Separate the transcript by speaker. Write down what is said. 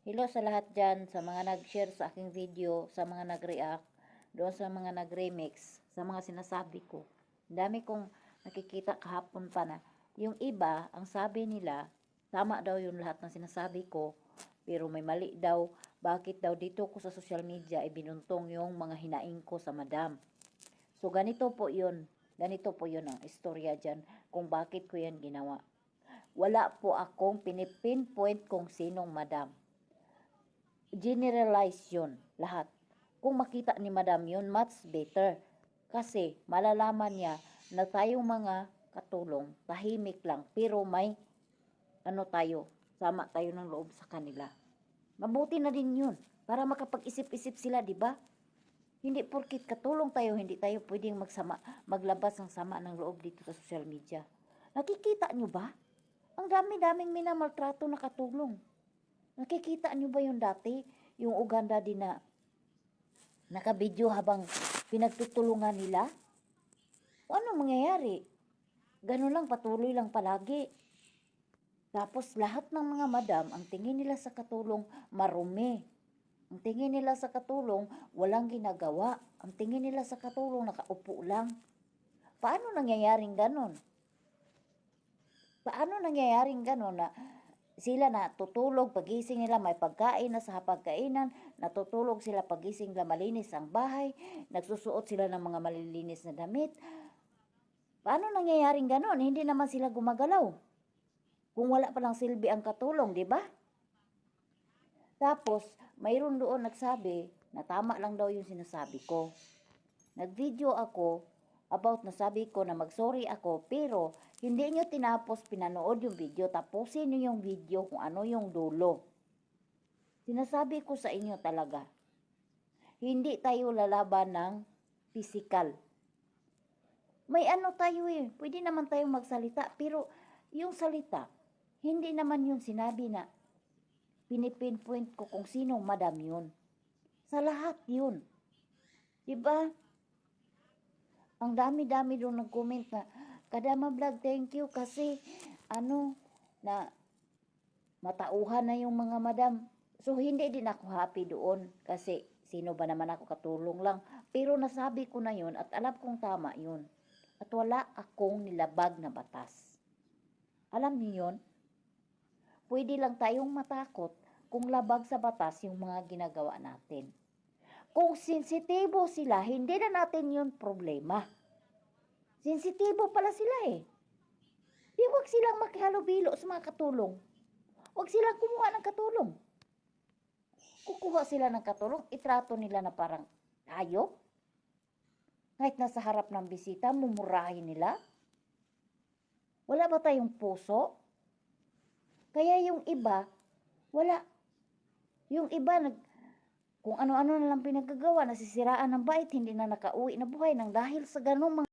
Speaker 1: Hello sa lahat dyan, sa mga nag-share sa aking video, sa mga nag-react, doon sa mga nag-remix, sa mga sinasabi ko. Dami kong nakikita kahapon pa na yung iba, ang sabi nila, tama daw yung lahat ng sinasabi ko, pero may mali daw. Bakit daw dito ko sa social media ibinuntong yung mga hinaing ko sa madam? So ganito po yun. Ganito po yun ang istorya dyan kung bakit ko yan ginawa. Wala po akong pinipinpoint kung sinong madam. Generalize yun lahat. Kung makita ni madam yun, much better. Kasi malalaman niya na tayong mga katulong, tahimik lang, pero may tayo, sama tayo ng loob sa kanila. Mabuti na din yun, para makapag-isip-isip sila, di ba? Hindi porkit katulong tayo, hindi tayo pwedeng maglabas ng sama ng loob dito sa social media. Nakikita nyo ba? Ang dami-daming minamaltrato na katulong. Nakikita nyo ba yung dati? Yung Uganda din na nakabidyo habang pinagtutulungan nila? O ano mangyayari? Ganun lang, patuloy lang palagi. Tapos lahat ng mga madam, ang tingin nila sa katulong marumi. Ang tingin nila sa katulong walang ginagawa. Ang tingin nila sa katulong nakaupo lang. Paano nangyayaring ganun? Paano nangyayaring ganun na sila natutulog, pagising nila may pagkain na sa hapagkainan, natutulog sila pagising nila malinis ang bahay, nagsusuot sila ng mga malilinis na damit. Paano nangyayaring ganon? Hindi naman sila gumagalaw. Kung wala palang silbi ang katulong, di ba? Tapos, mayroon doon nagsabi na tama lang daw yung sinasabi ko. Nag-video ako about nasabi ko na mag-sorry ako, pero hindi nyo tinapos pinanood yung video, tapusin nyo yung video kung ano yung dulo. Sinasabi ko sa inyo talaga, hindi tayo lalaban ng physical. May ano tayo pwede naman tayong magsalita, pero yung salita, hindi naman yun sinabi na pinipinpoint ko kung sinong madam yun. Sa lahat yun. Diba? Ang dami-dami doon nag-comment na, Kadama Vlog, thank you kasi, na matauhan na yung mga madam. So, hindi din ako happy doon kasi sino ba naman ako, katulong lang. Pero nasabi ko na yun at alam kong tama yun. At wala akong nilabag na batas. Alam niyo yun? Pwede lang tayong matakot kung labag sa batas yung mga ginagawa natin. Kung sensitibo sila, hindi na natin yun problema. Sensitibo pala sila Di wag silang makihalubilo sa mga katulong. Wag silang kumuha ng katulong. Kukuha sila ng katulong, itrato nila na parang hayop. Kahit nasa harap ng bisita, mumurahin nila. Wala ba tayong puso? Kaya yung iba, wala. Yung iba, kung ano-ano na lang pinagagawa, nasisiraan ng bait, hindi na nakauwi na buhay nang dahil sa ganung mga